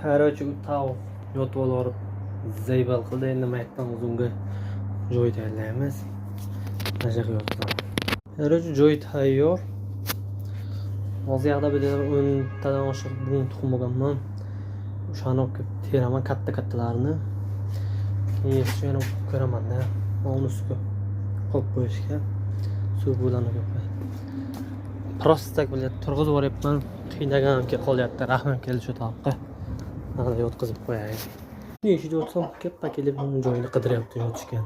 Короче, tavuk yotib olib zaybal qildi. Endi maytdan uzunga joy tayyorlaymiz. Mana shu yoqda. Короче, joy tayyor. Hozir yoqda bir 10 tadan oshiq bugun tuxum olganman. O'shani olib teraman katta-kattalarini. Keyin yana ko'raman-da. Uni ustiga qo'yib qo'yishga. Suv bilan qo'yib. Просто böyle turg'izib yuryapman. Qiynaganimga qolyapti. Rahmim keldi shu toqqa. Mana yotqizib qo'yay. Ne ishida o'tsam, keppa kelib uni joyini qidiryapti yotishgan.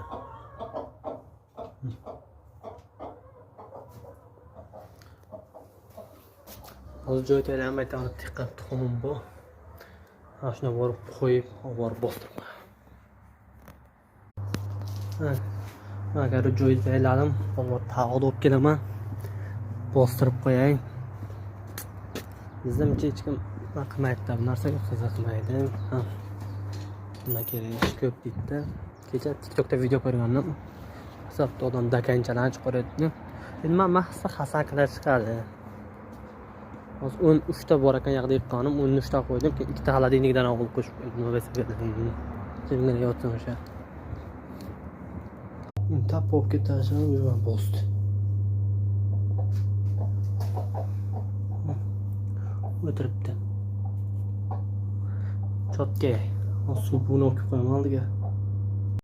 Hozir joy tayyorlamay ta'rif tiqqan tuxumim bu. Mana shuni borib qo'yib, borib bostirib. Agar joy tayyorladim, hozir tavukni olib kelaman. Bostirib qo'yay. Bizda hech kim qilmaydi, bu narsaga qiziqmaydi. Nima kerak, ko'p deydi. Kecha TikTokda video ko'rgandim. Hisobda odam dakanchalarni chiqaryapti. Endi men mahsa xasaklar chiqadi. Hozir 13 ta bor ekan yoqda yiqqanim, 13 ta qo'ydim. Keyin 2 ta xolodilnikdan olib qo'shib qo'ydim. Nima bo'lsa Kimga yotsam o'sha. Tap olib ketashim o'zim bosdi. O'tiribdi. Chotga. Suv buni olib qo'ydim oldiga.